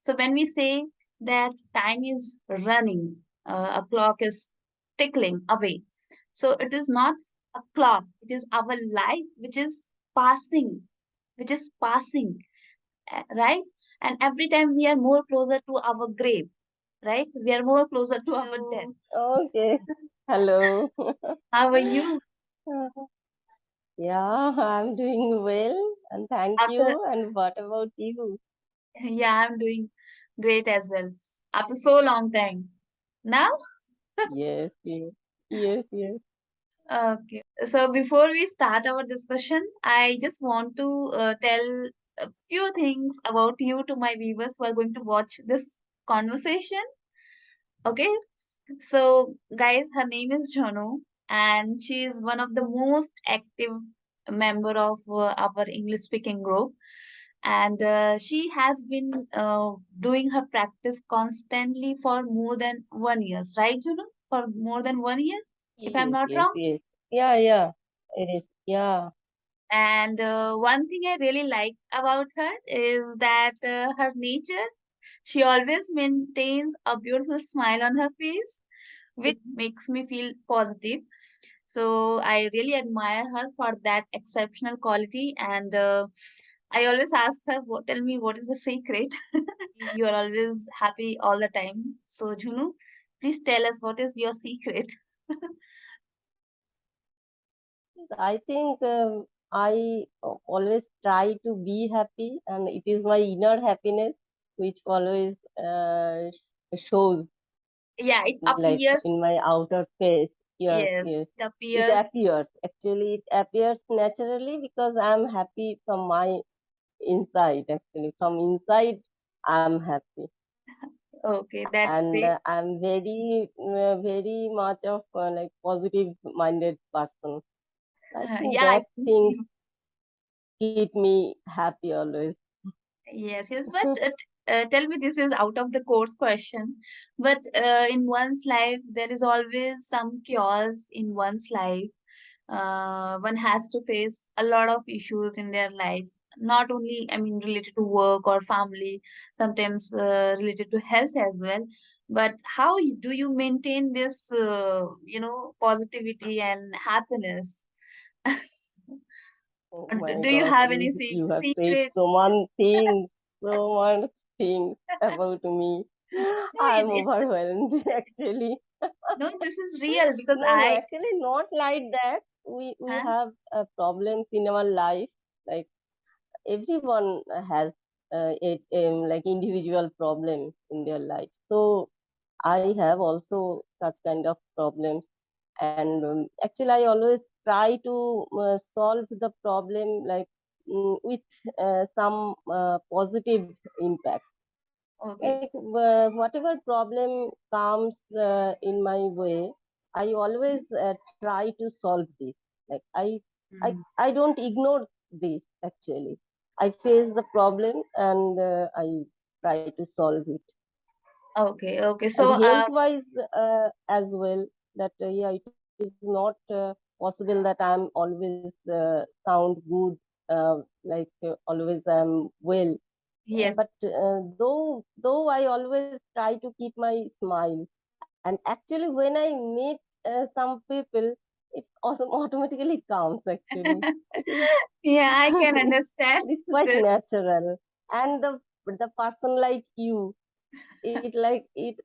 So when we say that time is running, a clock is tickling away. So it is not a clock, it is our life which is passing, right? And every time we are more closer to our grave, right? We are more closer to our death. Okay. Hello. How are you? Yeah, I'm doing well, and thank After, you. And what about you? yeah, I'm doing great as well. After so long time. Now? Yes, yes, yes, yes. Okay. So before we start our discussion, I just want to tell a few things about you to my viewers who are going to watch this conversation. Okay. So, guys, her name is JHUNU, and she is one of the most active member of our English speaking group. And she has been doing her practice constantly for more than 1 year, right, JHUNU? For more than 1 year, if I'm Yes, not yes, wrong. yes. Yeah, yeah. It is. Yeah. And one thing I really like about her is that her nature, she always maintains a beautiful smile on her face, which makes me feel positive. So I really admire her for that exceptional quality. And I always ask her, tell me what is the secret? You are always happy all the time. So, Junu, please tell us what is your secret? I think I always try to be happy, and it is my inner happiness which always shows Yeah, it like appears. in my outer face. Yes, Yes, yes. it It appears. appears. Actually, it appears naturally because I'm happy from my inside. Actually, from inside, I'm happy, Okay, that's and great. I'm very much of like positive-minded person. I think Yeah, I that can things see. keep me happy always. Yes, yes, but tell me, this is out of the course question, but in one's life, there is always some chaos in one's life. One has to face a lot of issues in their life, not only, I mean, related to work or family, sometimes related to health as well. But how do you maintain this, positivity and happiness? Oh Do my you God, have any you have said secret? so much things about me. No, I'm it's overwhelmed actually. no, this is real because No, no, actually not like that. We huh? have problems in our life. Like everyone has like individual problem in their life. So I have also such kind of problems, and actually I always try to solve the problem like with some positive impact. Okay. Like whatever problem comes in my way, I always try to solve this. Like Mm. I don't ignore this actually. I face the problem and I try to solve it. Okay, okay. And So, health wise as well, that yeah, it is not possible that I'm always sound good, like always I'm well. yes. But though I always try to keep my smile, and actually when I meet some people, it's also automatically comes actually. I think Yeah, I can understand it's quite this. natural. And the person like you, it like it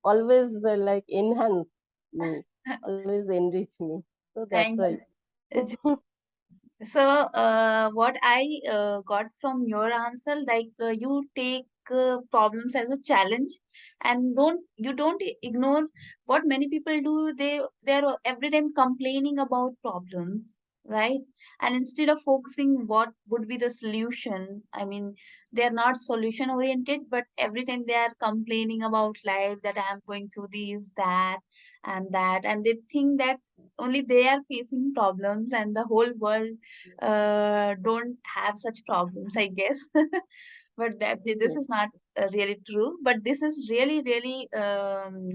always like enhance me, always enrich me. So that's Thank why. you. So, what I got from your answer, like you take problems as a challenge, and don't ignore what many people do. They're every time complaining about problems, right? And instead of focusing what would be the solution, I mean, they're not solution oriented, but every time they are complaining about life that I'm going through this, that, and they think that only they are facing problems and the whole world don't have such problems, I guess. But this Yes, is not really true. But this is really, really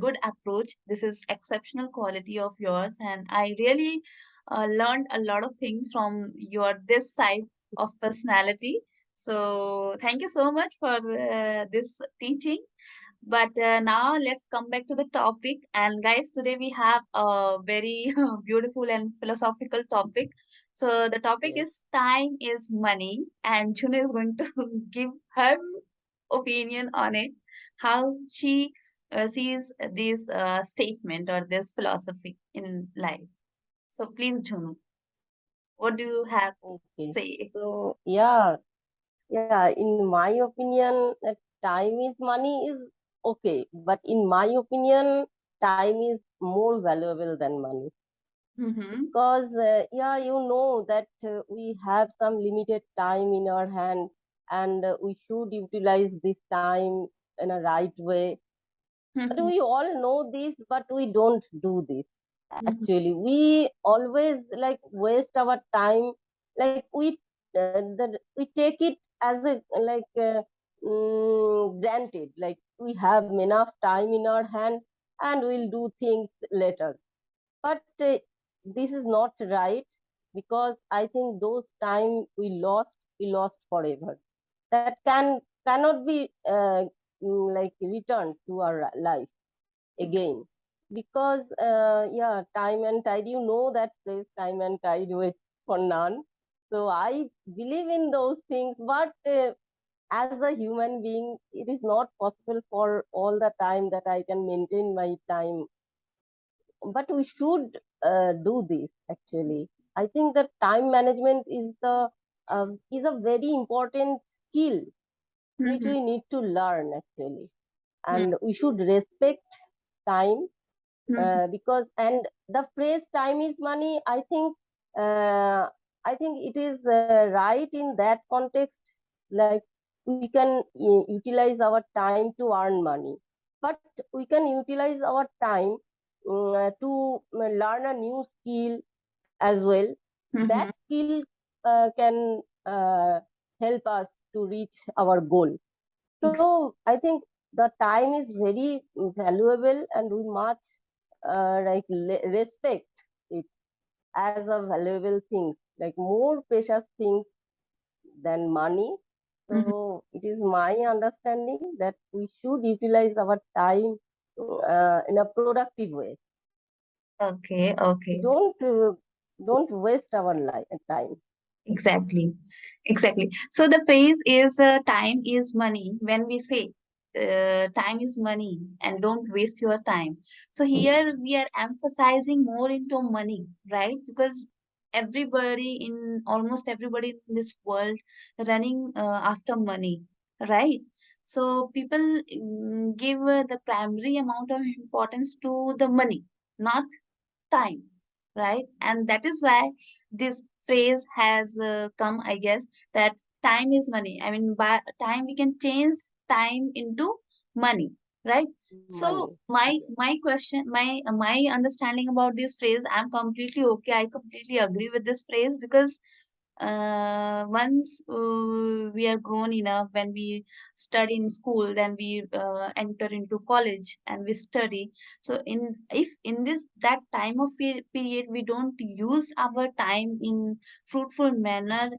good approach. This is exceptional quality of yours, and I really learned a lot of things from your this side of personality. So thank you so much for this teaching. But now let's come back to the topic. And guys, today we have a very beautiful and philosophical topic. So the topic Yes. is time is money, and June is going to give her opinion on it, how she sees this statement or this philosophy in life. So please, Junu, what do you have to Okay. say? So yeah, in my opinion, time is money is okay, but in my opinion, time is more valuable than money. Mm-hmm. Because yeah, you know that we have some limited time in our hand, and we should utilize this time in a right way. But Mm-hmm. we all know this, but we don't do this. Mm-hmm. Actually, we always like waste our time. Like we take it as a granted. Like we have enough time in our hand, and we'll do things later. But this is not right, because I think those time we lost forever. That cannot be like returned to our life again, because yeah, time and tide, you know that says time and tide wait for none. So I believe in those things, but as a human being, it is not possible for all the time that I can maintain my time. But we should do this. Actually, I think that time management is a very important skill which Mm-hmm. we need to learn, actually. And we should respect time, Mm-hmm. because, and the phrase time is money, uh, I think it is right in that context. Like, we can utilize our time to earn money, but we can utilize our time to learn a new skill as well. Mm-hmm. That skill can help us to reach our goal. So I think the time is very valuable, and we must respect it as a valuable thing, like more precious things than money. Mm-hmm. So it is my understanding that we should utilize our time in a productive way. Okay, okay. Don't don't waste our time. Exactly, exactly. So the phrase is time is money. When we say time is money and don't waste your time. So here we are emphasizing more into money, right? Because almost everybody in this world running after money, right? So people give the primary amount of importance to the money, not time, right? And that is why this phrase has come, I guess, that time is money. I mean, by time we can change time into money, right? So Money. my Yes. my question, my understanding about this phrase, I'm completely okay. I completely agree with this phrase because once we are grown enough, when we study in school, then we enter into college and we study. So in if in this that time of period we don't use our time in fruitful manner,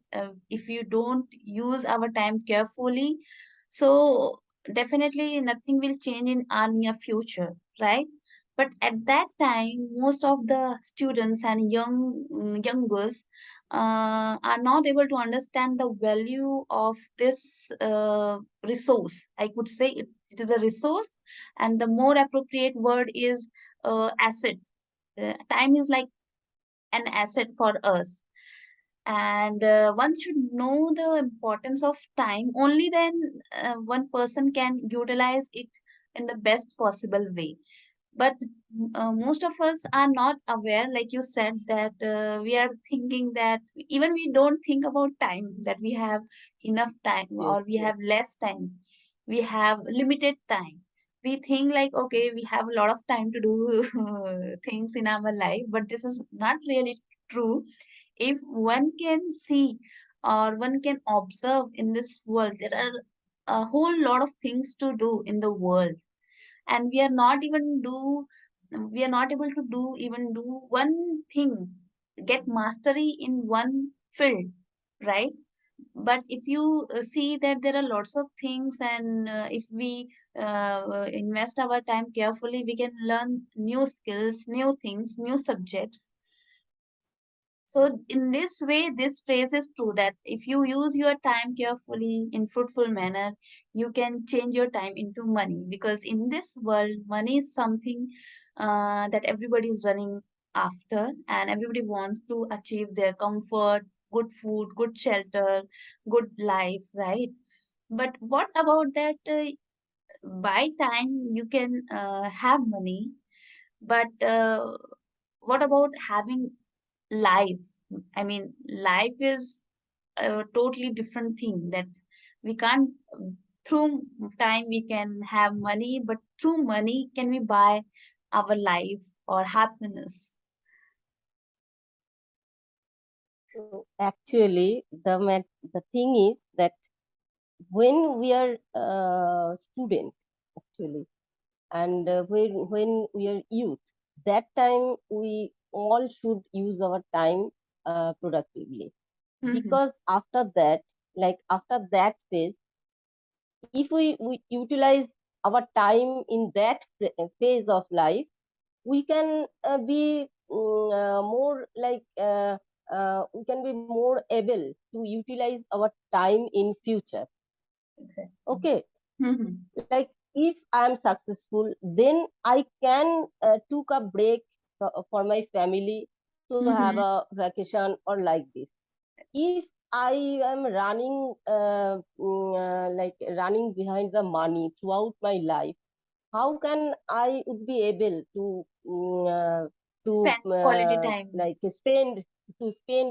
if you don't use our time carefully, so definitely nothing will change in our near future, right? But at that time, most of the students and young girls are not able to understand the value of this resource. I could say it is a resource, and the more appropriate word is asset. Time is like an asset for us, and one should know the importance of time. Only then one person can utilize it in the best possible way. But most of us are not aware, like you said, that we are thinking that even we don't think about time, that we have enough time Yes. or we Yes. have less time, we have limited time. We think like, okay, we have a lot of time to do things in our life, but this is not really true. If one can see or one can observe in this world, there are a whole lot of things to do in the world, and we are not able to do one thing, get mastery in one field, right? But if you see that there are lots of things, and if we invest our time carefully, we can learn new skills, new things, new subjects. So in this way, this phrase is true that if you use your time carefully in fruitful manner, you can change your time into money. Because in this world, money is something that everybody is running after, and everybody wants to achieve their comfort, good food, good shelter, good life, right? But what about that? By time you can have money, but what about having life? I mean, life is a totally different thing that we can't, through time we can have money, but through money, can we buy our life or happiness? So actually, the thing is that when we are student, actually, and when we are youth, that time we all should use our time productively, Mm-hmm. because after that, like after that phase, if we utilize our time in that phase of life, we can be more like we can be more able to utilize our time in future. Exactly. Okay, Mm-hmm. like if I'm successful, then I can took a break for my family to have Mm-hmm. a vacation or like this. If I am running like running behind the money throughout my life, how can I would be able to Spend quality time, like spend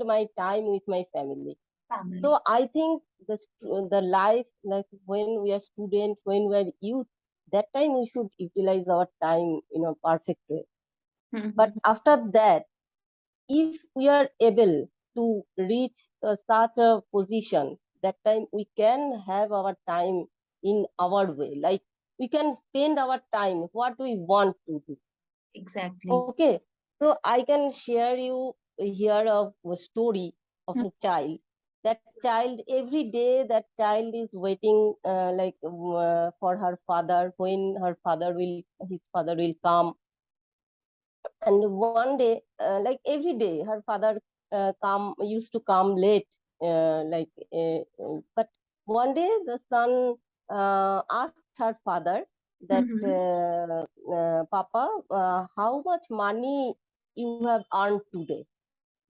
my time with my family? family. So I think the life, like when we are student, when we are youth, that time we should utilize our time in a perfect way. But Mm-hmm. after that, if we are able to reach such a position, that time we can have our time in our way. Like we can spend our time what we want to do. Exactly. Okay, so I can share you here a story of a child. That child, every day that child is waiting for her father, when his father will come. And one day, like every day, her father come used to come late, but one day the son asked her father that Mm-hmm. Papa, how much money you have earned today?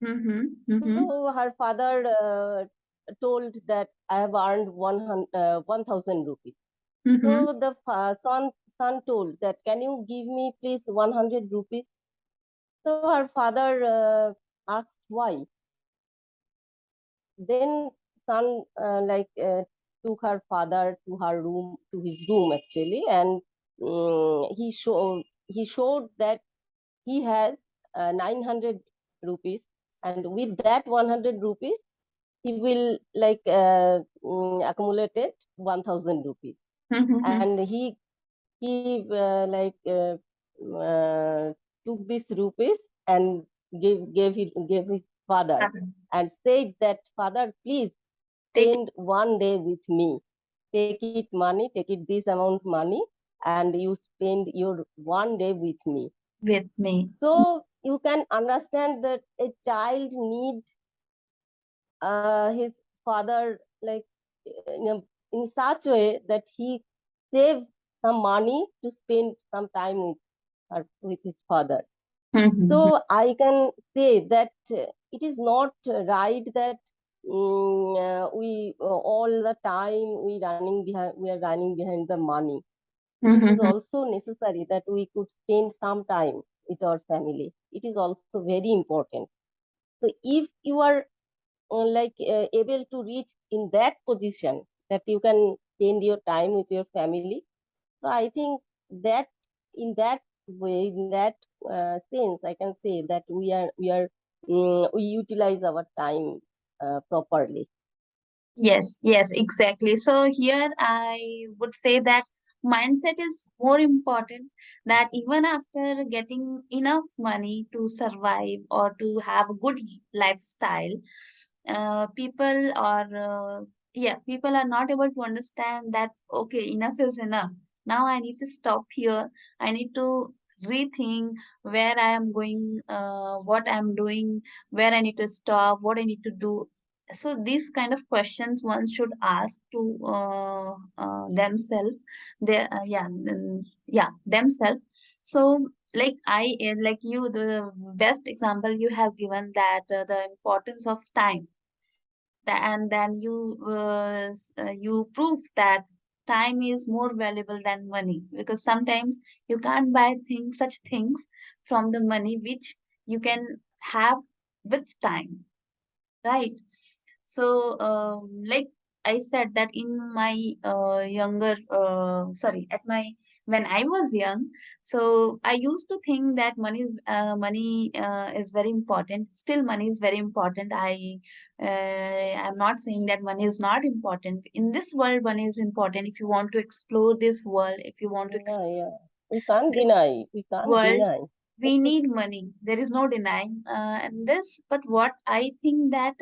Mm-hmm. Mm-hmm. So her father told that I have earned 1,000 rupees. Mm-hmm. So the son told that, can you give me please 100 rupees? So her father asked why. Then son took her father to her room, to his room actually, and he showed that he has 900 rupees, and with that 100 rupees, he will accumulated 1,000 rupees, Mm-hmm. and he took these rupees and gave his father, and said that, father, please Take it spend one day with me. Take it this amount money, and you spend your one day with me. with me. So you can understand that a child needs his father, like in such way that he save some money to spend some time with his father. Mm-hmm. So I can say that it is not right that we all the time we are running behind the money. It is Mm-hmm. also necessary that we could spend some time with our family. It is also very important. So if you are able to reach in that position that you can spend your time with your family, so I think that in that way, in that sense, I can say that we utilize our time properly. Yes, yes, exactly. So here I would say that mindset is more important, that even after getting enough money to survive or to have a good lifestyle, people people are not able to understand that okay, enough is enough. Now I need to stop here. I need to rethink where I am going, what I am doing, where I need to stop, what I need to do. So these kind of questions one should ask to themselves. Themselves. So like you, the best example you have given, that the importance of time. And then you prove that time is more valuable than money, because sometimes you can't buy such things from the money which you can have with time, right? So, like I said that in my at my when I was young, so I used to think that money is very important. Still, money is very important. I'm not saying that money is not important. In this world, money is important. If you want to explore this world, if you want to Yeah, explore yeah. We can't this deny. We can't world, deny. we need money. There is no denying and this. But what I think that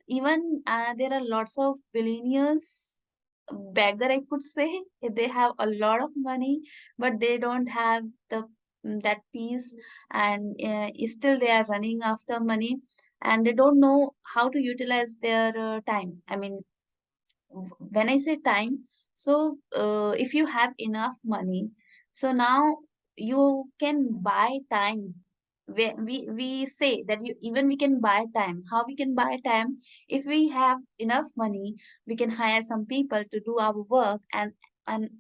even there are lots of billionaires, beggar I could say. They have a lot of money, but they don't have that peace, and still they are running after money, and they don't know how to utilize their time. I mean, when I say time, so if you have enough money, so now you can buy time. We say that even we can buy time. How we can buy time? If we have enough money, we can hire some people to do our work, and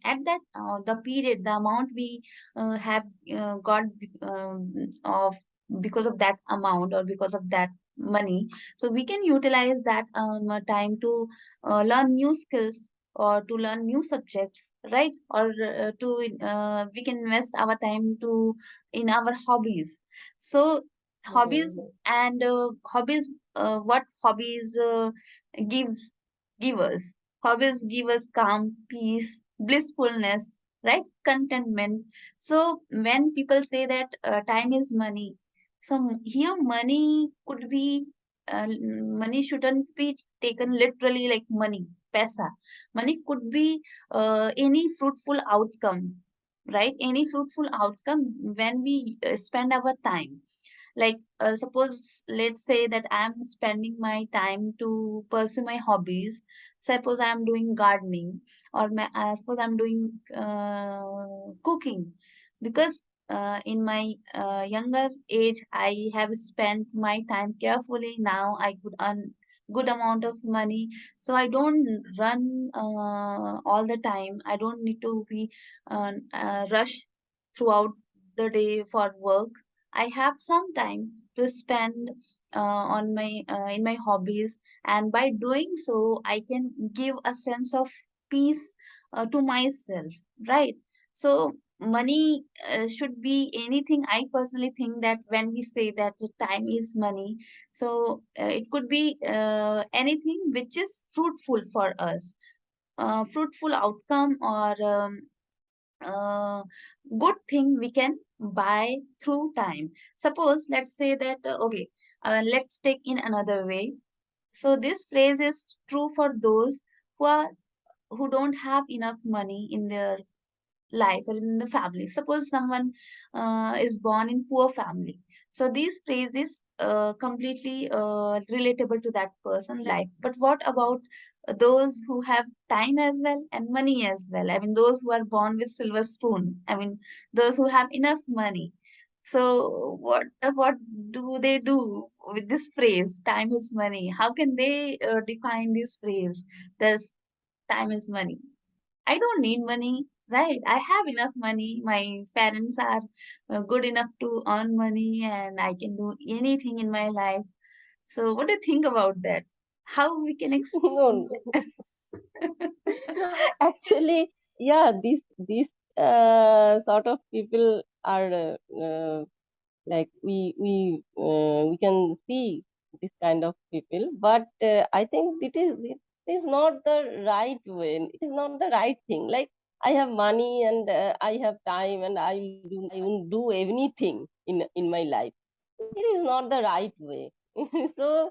at that the period, the amount we have got of because of that amount or because of that money, so we can utilize that time to learn new skills or to learn new subjects, right? Or to we can invest our time to in our hobbies. So hobbies Mhm. and hobbies what hobbies gives give us hobbies give us calm, peace, blissfulness, right? Contentment. So when people say that time is money, so here money could be money shouldn't be taken literally like money, pesa. Money could be any fruitful outcome, right? Any fruitful outcome when we spend our time. Like, suppose, let's say that I'm spending my time to pursue my hobbies. Suppose I'm doing gardening, or suppose I'm doing cooking. Because in my younger age, I have spent my time carefully. Now I could earn good amount of money, so I don't run all the time. I don't need to be rush throughout the day for work. I have some time to spend on my in my hobbies, and by doing so, I can give a sense of peace to myself, right? So money should be anything. I personally think that when we say that the time is money, so it could be anything which is fruitful for us, fruitful outcome, or uh, good thing we can buy through time. Suppose, let's say that okay, let's take in another way. So this phrase is true for those who are who don't have enough money in their life or in the family. Suppose someone is born in poor family. So these phrases completely relatable to that person life. But what about those who have time as well and money as well? I mean, those who are born with silver spoon. I mean, those who have enough money. So what do they do with this phrase? Time is money. How can they define this phrase? This time is money. I don't need money, right? I have enough money. My parents are good enough to earn money, and I can do anything in my life. So, what do you think about that? How we can explain No, actually, yeah, these sort of people are like we can see this kind of people, but I think it is not the right way. It is not the right thing. Like, I have money and I have time and I won't do anything in my life. It is not the right way. So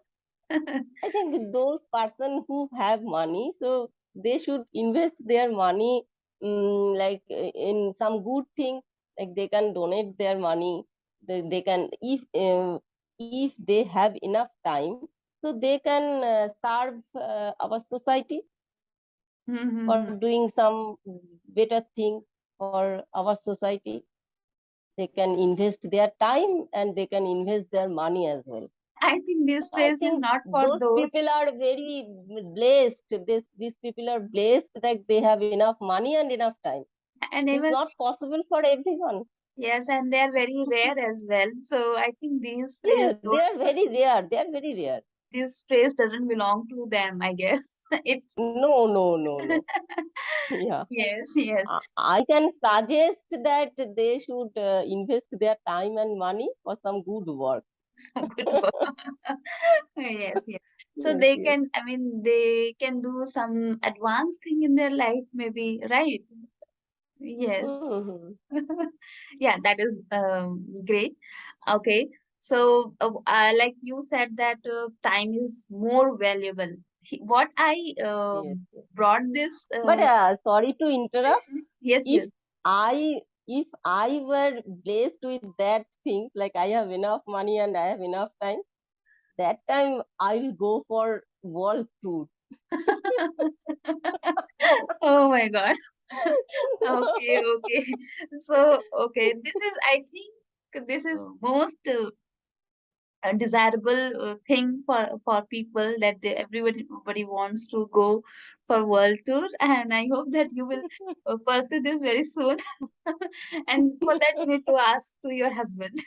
I think those person who have money, so they should invest their money, like in some good thing. Like they can donate their money. They can, if they have enough time, so they can serve our society for Mhm. doing some better things for our society. They can invest their time and they can invest their money as well. I think this I phrase is think not for those those. people are very blessed. These people are blessed that they have enough money and enough time. And It's even, not possible for everyone. yes, and they are very rare as well. So I think Yes, they are very rare. They are very rare. this phrase doesn't belong to them, I guess. It's No, no, no, no. Yeah. yes, yes. I can suggest that they should invest their time and money for some good work. So good work. Yes, yes. So Yes, they yes. can, I mean, they can do some advanced thing in their life, maybe, right? Yes. Mhm. Yeah, that is great. Okay. So, like you said that time is more valuable. What I Yes, yes. brought this But sorry to interrupt. question. Yes, If yes. I if I were blessed with that thing, like I have enough money and I have enough time, that time I will go for world tour. Oh my God. Okay, okay. So, okay, this is, I think, this is most a desirable thing for people that everybody wants to go for world tour, and I hope that you will pursue this very soon. And for that, you need to ask to your husband.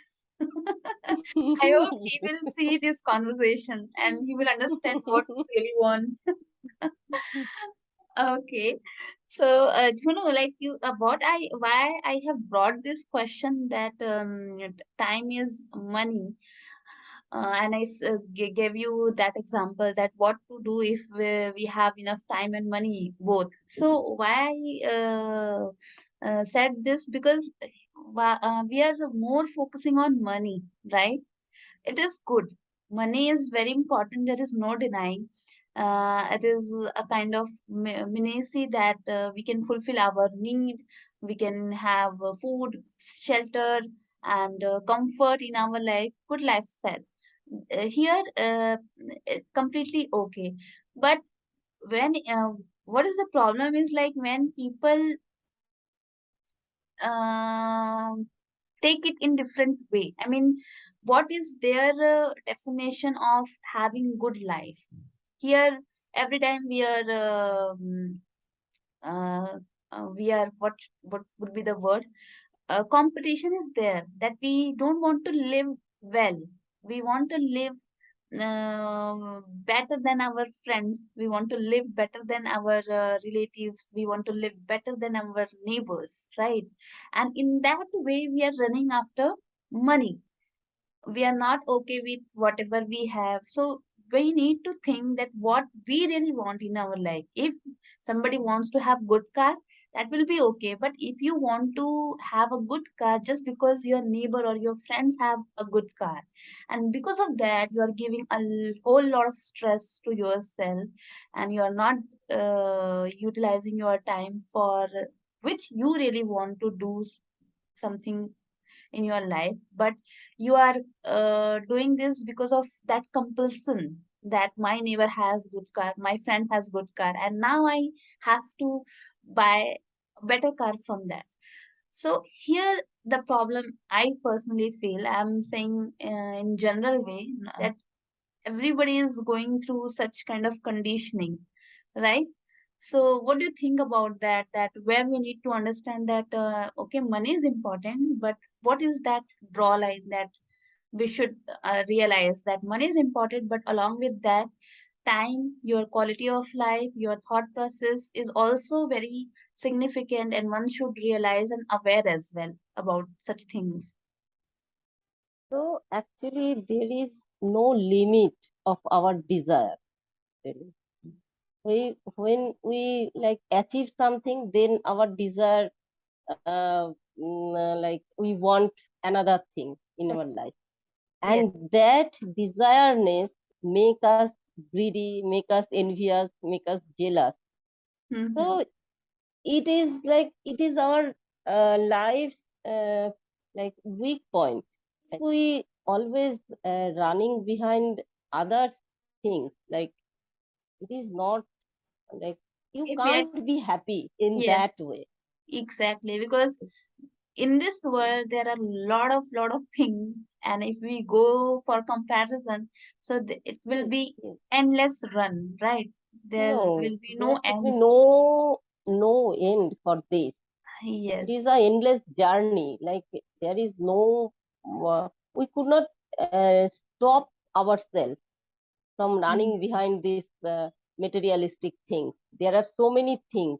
I hope he will see this conversation and he will understand what you really want. Okay, so like you, what I why I have brought this question that time is money, and gave you that example that what to do if we have enough time and money both. So why I said this, because we are more focusing on money, right? It is good. Money is very important. There is no denying. It is a kind of minisi that we can fulfill our need. We can have food, shelter, and comfort in our life, good lifestyle. Here, completely okay. But when what is the problem is like when people um take it in different way. I mean, what is their definition of having good life? Here, every time we are what would be the word? Competition is there that we don't want to live well. We want to live better than our friends. We want to live better than our relatives. We want to live better than our neighbors, right? And in that way, we are running after money. We are not okay with whatever we have. So we need to think that what we really want in our life. If somebody wants to have good car, that will be okay. But if you want to have a good car just because your neighbor or your friends have a good car, and because of that you are giving a whole lot of stress to yourself, and you are not utilizing your time for which you really want to do something in your life, but you are doing this because of that compulsion that my neighbor has good car, my friend has good car, and now I have to buy a better car from that. So here the problem I personally feel, I'm saying in general way, that everybody is going through such kind of conditioning, right? So what do you think about that, that where we need to understand that okay, money is important, but what is that draw line that we should realize that money is important, but along with that, time, your quality of life, your thought process is also very significant, and one should realize and aware as well about such things. So actually, there is no limit of our desire. Really. When we like achieve something, then our desire, like we want another thing in our life, Yes. and that desireness make us greedy, make us envious, make us jealous. Mm-hmm. So it is our life's like weak point. We always running behind other things. Like it is not like you If we are, can't be happy in that yes, way. exactly, because in this world there are lot of things, and if we go for comparison, so it will Yes, be yes. endless run, right? There No, will be there no should be end. no end for this. It Yes. is a endless journey. Like there is no we could not stop ourselves from running Mhm. behind these materialistic things. There are so many things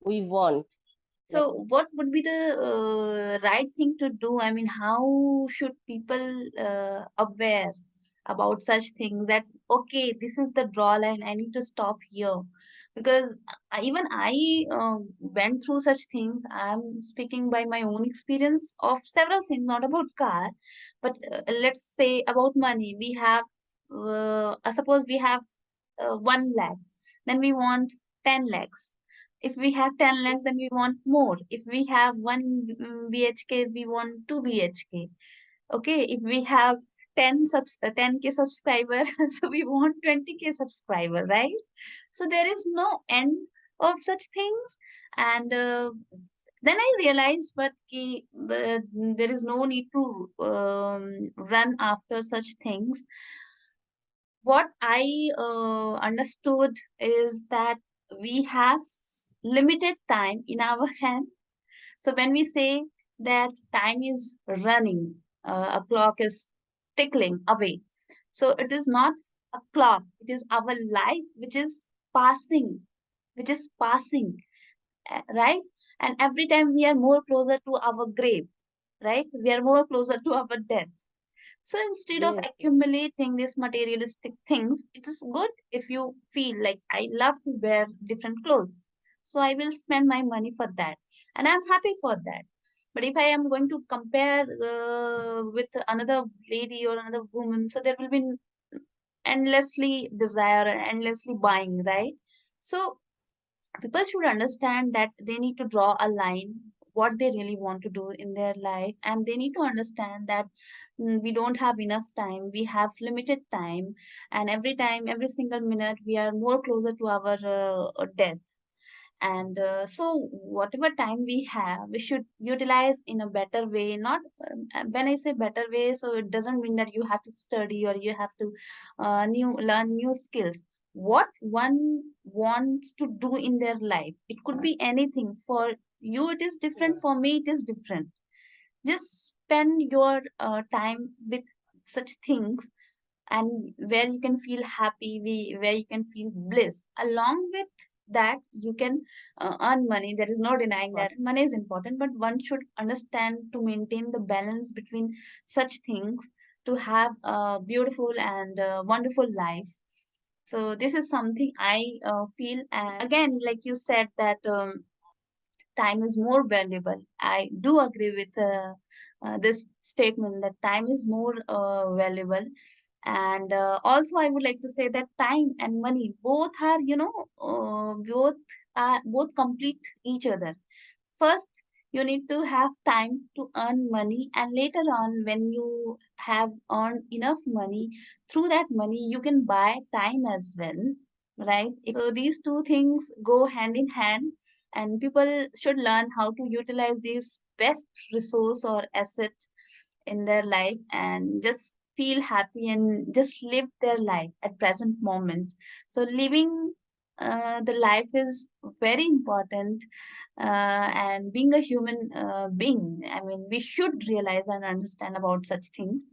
we want. So Like what would be the right thing to do? I mean, how should people aware about such things, that okay, this is the draw line, I need to stop here? Because even I went through such things. I'm speaking by my own experience of several things, not about car, but let's say about money. We have, suppose we have 1 lakh, then we want 10 lakhs. If we have 10 lakhs, then we want more. If we have 1 BHK, we want 2 BHK. Okay, if we have 10K subscriber, so we want 20K subscriber, right? So there is no end of such things. And then I realized, but there is no need to run after such things. What I understood is that we have limited time in our hand. So when we say that time is running, a clock is tickling away. So it is not a clock, it is our life which is passing, right? And every time we are more closer to our grave, right? We are more closer to our death. So instead of yes, yes, accumulating these materialistic things, it is good if you feel like I love to wear different clothes. So I will spend my money for that. And I'm happy for that. But if I am going to compare with another lady or another woman, so there will be endlessly desire and endlessly buying, right? So people should understand that they need to draw a line what they really want to do in their life, and they need to understand that we don't have enough time, we have limited time, and every time, every single minute, we are more closer to our death. And so whatever time we have, we should utilize in a better way. Not when I say better way, so it doesn't mean that you have to study or you have to new learn new skills. What one wants to do in their life, it could be anything. For you it is different, yes. for me it is different. Just spend your time with such things, and where you can feel happy, where you can feel bliss. Along with that, you can earn money. There is no denying But that money is important, but one should understand to maintain the balance between such things to have a beautiful and wonderful life. So this is something I feel. And again, like you said, that time is more valuable. I do agree with this statement that time is more valuable. And also, I would like to say that time and money both are, both complete each other. First, you need to have time to earn money, and later on, when you have earned enough money, through that money, you can buy time as well, right? So these two things go hand in hand, and people should learn how to utilize this best resource or asset in their life, and just feel happy and just live their life at present moment. So living the life is very important, and being a human being, I mean, we should realize and understand about such things.